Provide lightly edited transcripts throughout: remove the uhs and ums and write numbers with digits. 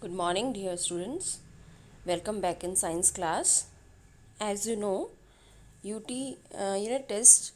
Good morning, dear students. Welcome back in science class. As you know, UT unit tests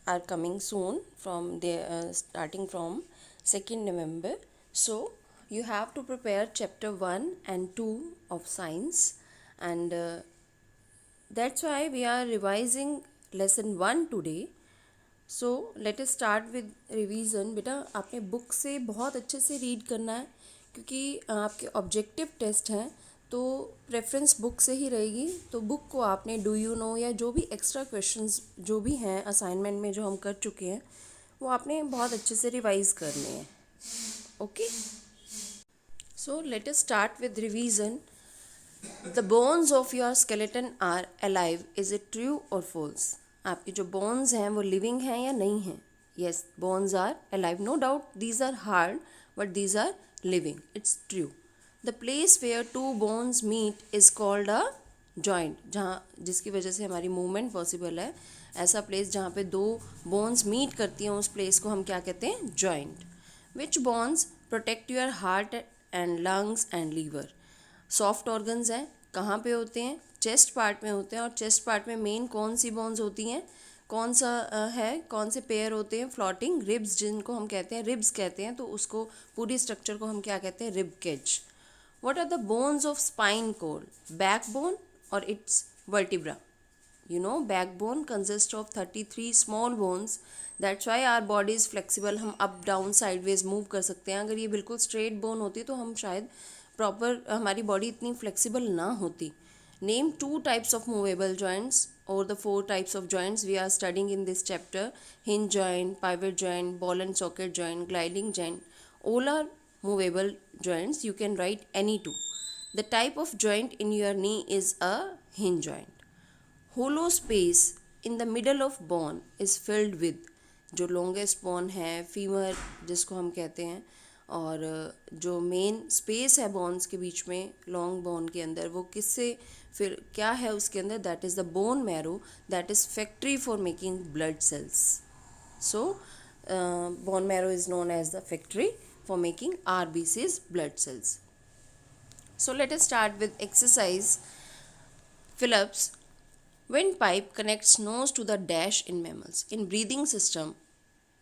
are coming soon from the starting from 2nd November. So you have to prepare chapter 1 and 2 of science, and that's why we are revising lesson 1 today. So let us start with revision. बेटा आपने book से बहुत अच्छे से read करना है क्योंकि आपके ऑब्जेक्टिव टेस्ट हैं, तो प्रेफरेंस बुक से ही रहेगी. तो बुक को आपने डू यू नो या जो भी एक्स्ट्रा क्वेश्चंस जो भी हैं असाइनमेंट में जो हम कर चुके हैं वो आपने बहुत अच्छे से रिवाइज करने हैं. Okay, so let us start with revision. The bones of your skeleton are alive. Is it true और फॉल्स? आपके जो बोन्स हैं वो लिविंग हैं या नहीं हैं? Yes, bones are alive, no doubt. These are hard but these are living. It's true. The place where two bones meet is called a joint. जहाँ जिसकी वजह से हमारी मूवमेंट पॉसिबल है, ऐसा प्लेस जहाँ पे दो बोन्स मीट करती हैं उस प्लेस को हम क्या कहते हैं? Joint. Which bones protect your heart and lungs and liver? Soft organs हैं, कहाँ पे होते हैं? चेस्ट पार्ट में होते हैं. और चेस्ट पार्ट में मेन कौन सी बोन्स होती हैं? कौन सा है, कौन से पेयर होते हैं? फ्लोटिंग रिब्स, जिनको हम कहते हैं रिब्स कहते हैं. तो उसको पूरी स्ट्रक्चर को हम क्या कहते हैं? Rib cage. What are the bones of spine cord? Backbone और it's vertebra. You know, backbone consists of 33 small bones. That's why our body is flexible. हम up down sideways मूव कर सकते हैं. अगर ये बिल्कुल straight bone होती तो हम शायद प्रॉपर हमारी बॉडी इतनी फ्लेक्सिबल ना होती. Name 2 types of movable joints or the 4 types of joints we are studying in this chapter. Hinge joint, pivot joint, ball and socket joint, gliding joint. All are movable joints. You can write any two. The type of joint in your knee is a hinge joint. Hollow space in the middle of bone is filled with. जो longest bone है, femur जिसको हम कहते हैं, और जो main space है bones के बीच में लॉन्ग बोन के अंदर, वो किससे फिर क्या है उसके अंदर? That is the bone marrow. That is factory for making blood cells. So bone marrow is known as the factory for making RBCs, blood cells. So let us start with exercise. Phillips windpipe connects nose to the dash in mammals. In breathing system,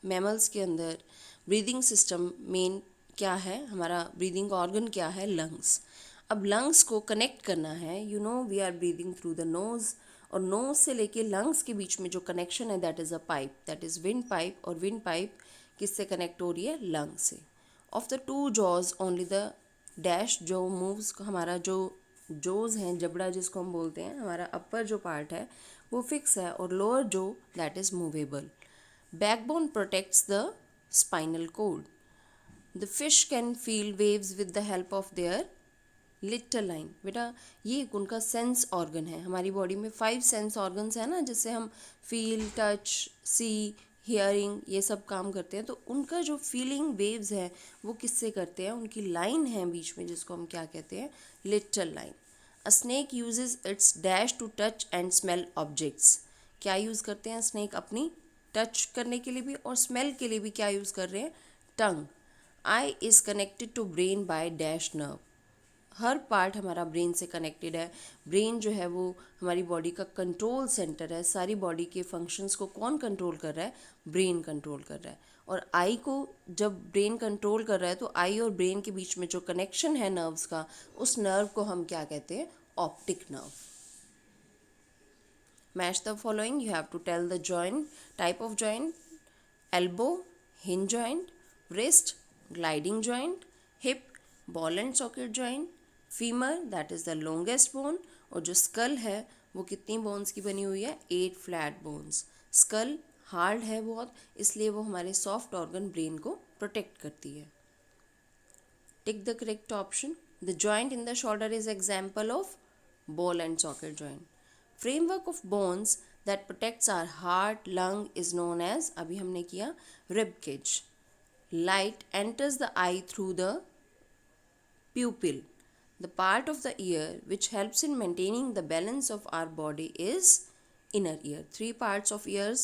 mammals के अंदर breathing system main क्या है? हमारा breathing organ क्या है? lungs. अब lungs को connect करना है. You know we are breathing through the nose, और nose से लेके lungs के बीच में जो connection है that is a pipe, that is windpipe. और windpipe किससे connect हो रही है? lung से. Of the two jaws only the dash जो moves, हमारा जो जोज हैं, जबड़ा जिसको हम बोलते हैं, हमारा अपर जो पार्ट है वो फिक्स है, और लोअर जो that is movable. Backbone protects the spinal cord. The fish can feel waves with the help of their little line. बेटा ये उनका सेंस ऑर्गन है. हमारी बॉडी में 5 सेंस ऑर्गन्स हैं ना, जिससे हम फील, टच, सी, हियरिंग ये सब काम करते हैं. तो उनका जो फीलिंग वेव्स है वो किससे करते हैं? उनकी लाइन है बीच में जिसको हम क्या कहते हैं? Little line. A snake uses its dash to touch and smell objects. क्या यूज़ करते हैं स्नेक? अपनी टच करने के लिए भी और स्मेल के लिए भी क्या यूज़ कर रहे हैं? Tongue. Eye is connected to brain by dash nerve. हर पार्ट हमारा ब्रेन से कनेक्टेड है. ब्रेन जो है वो हमारी बॉडी का कंट्रोल सेंटर है. सारी बॉडी के फंक्शंस को कौन कंट्रोल कर रहा है? ब्रेन कंट्रोल कर रहा है. और आई को जब ब्रेन कंट्रोल कर रहा है तो आई और ब्रेन के बीच में जो कनेक्शन है नर्व्स का, उस नर्व को हम क्या कहते हैं? Optic nerve. Match the following. You have to tell the joint, type of joint. Elbow, hinge joint. Wrist, gliding joint. Hip, ball and socket joint. Femur that is the longest bone. और जो school है वो कितनी bones की बनी हुई है? 8 flat bones. School hard है बहुत, इसलिए वो हमारे सॉफ्ट ऑर्गन ब्रेन को प्रोटेक्ट करती है. Tick the correct option. The joint in the shoulder is example of ball and socket joint. Framework of bones that protects our heart lung is known as, अभी हमने किया, rib cage. Light enters the eye through the pupil. The part of the ear which helps in maintaining the balance of our body is inner ear. 3 parts of ears,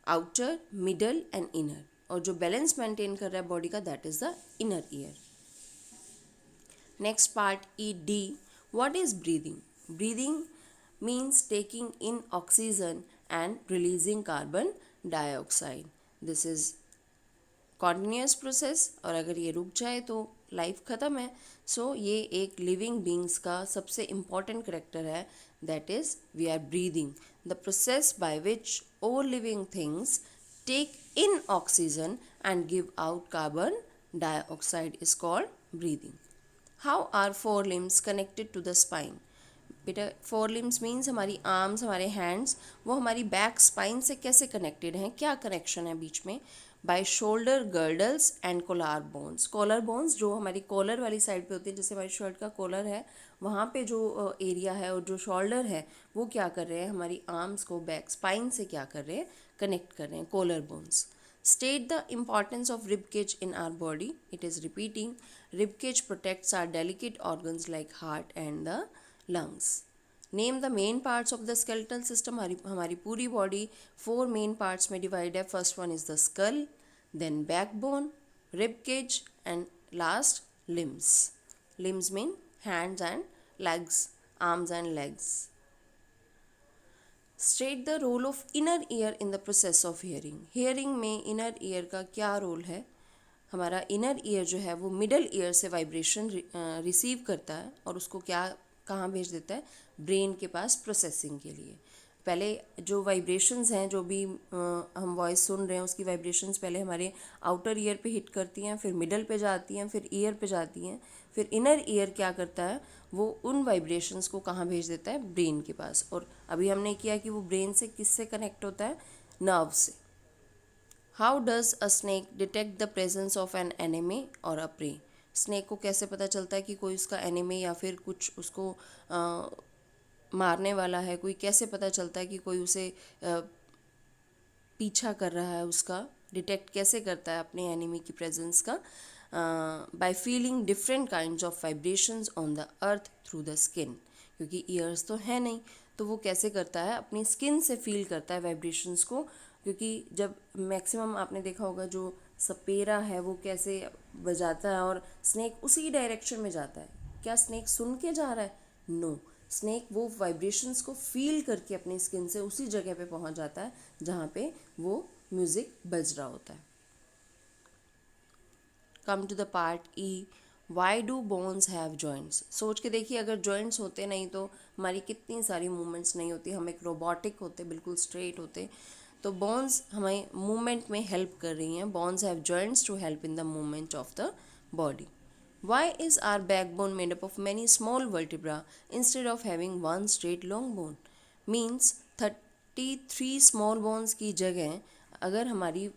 outer, middle and inner. और जो balance maintain कर रहा है body का, that is the inner ear. Next part ED. What is breathing? Breathing means taking in oxygen and releasing carbon dioxide. This is continuous process और अगर ये रुक जाए तो लाइफ ख़त्म है. सो ये एक लिविंग बींग्स का सबसे इम्पॉर्टेंट करेक्टर है, that is we are breathing. The process by which all living things take in oxygen and give out carbon dioxide is called breathing. How are four limbs connected to the spine? बेटा four limbs means हमारी arms, हमारे hands, वो हमारी back spine से कैसे connected हैं, क्या connection है बीच में? By shoulder girdles and collar bones. Collar bones जो हमारी कॉलर वाली साइड पे होती है, जैसे हमारी शर्ट का कॉलर है, वहाँ पे जो एरिया है और जो शोल्डर है वो क्या कर रहे हैं, हमारी आर्म्स को बैक स्पाइन से क्या कर रहे हैं, कनेक्ट कर रहे हैं, collar bones. State the importance of rib cage in our body. It is repeating. Rib cage protects our delicate organs like heart and the lungs. Name the main parts of the skeletal system. हमारी पूरी body 4 main parts में divide है. First one is the skull, then backbone, rib cage and last limbs. Limbs mean hands and legs, arms and legs. State the role of inner ear in the process of hearing. Hearing में inner ear का क्या role है? हमारा inner ear जो है वो middle ear से vibration receive करता है और उसको क्या कहाँ भेज देता है, ब्रेन के पास प्रोसेसिंग के लिए. पहले जो वाइब्रेशंस हैं, जो भी हम वॉइस सुन रहे हैं उसकी वाइब्रेशंस पहले हमारे आउटर ईयर पे हिट करती हैं, फिर मिडल पे जाती हैं, फिर ईयर पे जाती हैं, फिर इनर ईयर क्या करता है, वो उन वाइब्रेशंस को कहाँ भेज देता है, ब्रेन के पास. और अभी हमने किया कि वो ब्रेन से किससे कनेक्ट होता है, नर्व से. How does a snake detect the presence of an enemy और अ प्रे? स्नेक को कैसे पता चलता है कि कोई उसका एनिमी या फिर कुछ उसको मारने वाला है, कोई कैसे पता चलता है कि कोई उसे पीछा कर रहा है, उसका डिटेक्ट कैसे करता है अपने एनिमी की प्रेजेंस का? By feeling different kinds of vibrations on the earth through the skin. क्योंकि ईयर्स तो है नहीं, तो वो कैसे करता है, अपनी स्किन से फील करता है वाइब्रेशंस को. क्योंकि जब मैक्सिमम आपने देखा होगा जो सपेरा है वो कैसे बजाता है और स्नेक उसी डायरेक्शन में जाता है. क्या स्नेक सुन के जा रहा है? नो. स्नेक वो वाइब्रेशंस को फील करके अपनी स्किन से उसी जगह पे पहुंच जाता है जहाँ पे वो म्यूज़िक बज रहा होता है. Come to the part E. Why do bones have joints? सोच के देखिए, अगर जॉइंट्स होते नहीं तो हमारी कितनी सारी मूवमेंट्स नहीं होती, हम एक रोबोटिक होते, बिल्कुल स्ट्रेट होते. तो बोन्स हमें मूवमेंट में हेल्प कर रही हैं. Bones have joints to help in the movement of the body. Why is our backbone made up of many small vertebra instead of having one straight long bone? Means 33 small bones की जगह अगर हमारी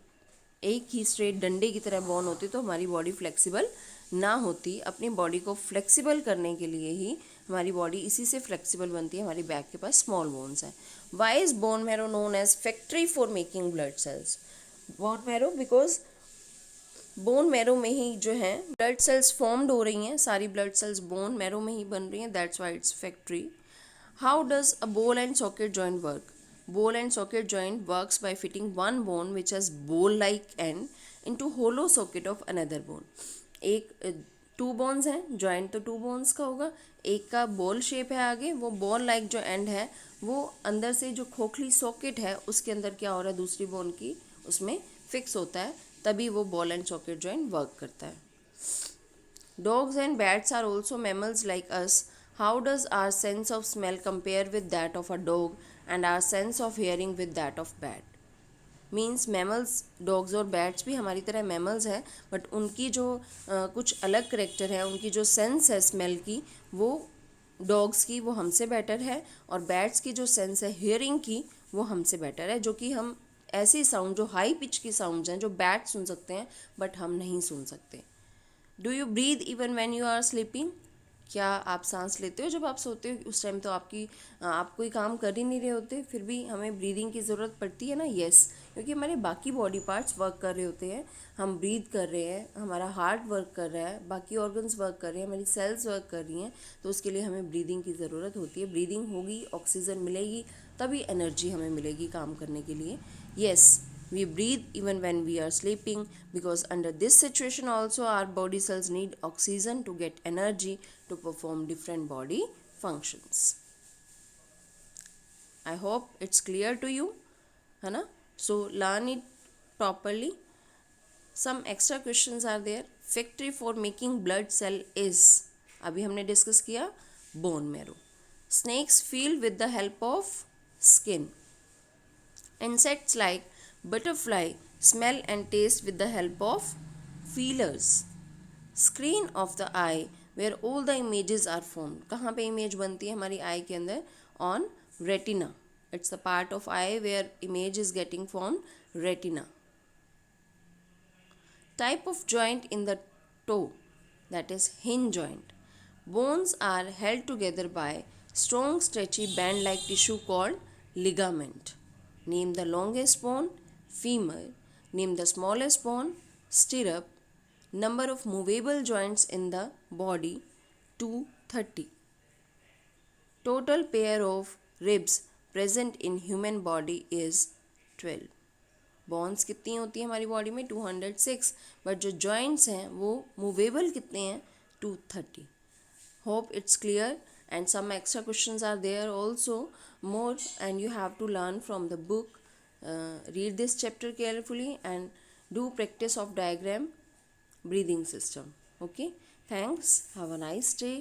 एक ही straight डंडे की तरह bone होती तो हमारी बॉडी फ्लेक्सिबल ना होती. अपनी बॉडी को फ्लेक्सिबल करने के लिए ही हमारी बॉडी इसी से फ्लेक्सिबल बनती है. हमारी बैक के पास स्मॉल बोन्स हैं. Why is bone marrow known as factory for making blood cells? Bone marrow, because bone marrow में ही जो है ब्लड सेल्स फॉर्म्ड हो रही हैं, सारी ब्लड सेल्स बोन मैरो में ही बन रही हैं, that's why it's factory. How does a ball and socket joint work? Ball and socket joint works by fitting one bone which has ball-like end into hollow socket of another bone. एक to bones हैं, joint तो to bones का होगा, एक का ball shape है आगे, वो बॉल लाइक जो एंड है वो अंदर से जो खोखली सॉकेट है उसके अंदर क्या हो रहा है, दूसरी बोन की उसमें फिक्स होता है, तभी वो ball and socket joint work करता है. Dogs and bats are also mammals like us. How does our sense of smell compare with that of a dog and our sense of hearing with that of bat? Means mammals, dogs और bats भी हमारी तरह mammals हैं, but उनकी जो कुछ अलग character है, उनकी जो सेंस है स्मेल की, वो डॉग्स की वो हमसे बेटर है, और बैट्स की जो सेंस है हियरिंग की वो हमसे बेटर है. जो कि हम ऐसी साउंड, जो हाई पिच की साउंड्स हैं, जो बैट सुन सकते हैं बट हम नहीं सुन सकते. Do you breathe even when you are sleeping? क्या आप सांस लेते हो जब आप सोते हो? उस टाइम तो आप कोई काम कर ही नहीं रहे होते, फिर भी हमें ब्रीदिंग की ज़रूरत पड़ती है ना. यस, क्योंकि हमारे बाकी बॉडी पार्ट्स वर्क कर रहे होते हैं, हम ब्रीद कर रहे हैं, हमारा हार्ट वर्क कर रहा है, बाकी ऑर्गन्स वर्क कर रहे हैं, हमारी सेल्स वर्क कर रही हैं, तो उसके लिए हमें ब्रीदिंग की ज़रूरत होती है. ब्रीदिंग होगी, ऑक्सीजन मिलेगी, तभी एनर्जी हमें मिलेगी काम करने के लिए. Yes, We breathe even when we are sleeping because under this situation also our body cells need oxygen to get energy to perform different body functions. I hope it's clear to you, है ना? So learn it properly. Some extra questions are there. Factory for making blood cell is, अभी हमने discuss किया, bone marrow. Snakes feel with the help of skin. Insects like butterfly smell and taste with the help of feelers. Screen of the eye where all the images are formed. कहाँ पे image बनती है हमारी eye के अंदर? On retina. It's the part of eye where image is getting formed, retina. Type of joint in the toe, that is hinge joint. Bones are held together by strong stretchy band like tissue called ligament. Name the longest bone, femur. Name the smallest bone, stirrup. Number of movable joints in the body, 230. Total pair of ribs present in human body is 12. Bones कितनी होती है हमारी body में? 206. But जो joints हैं वो movable कितने हैं? 230. Hope it's clear and some extra questions are there also more and you have to learn from the book. Read this chapter carefully and do practice of diagram breathing system. Okay, thanks, have a nice day.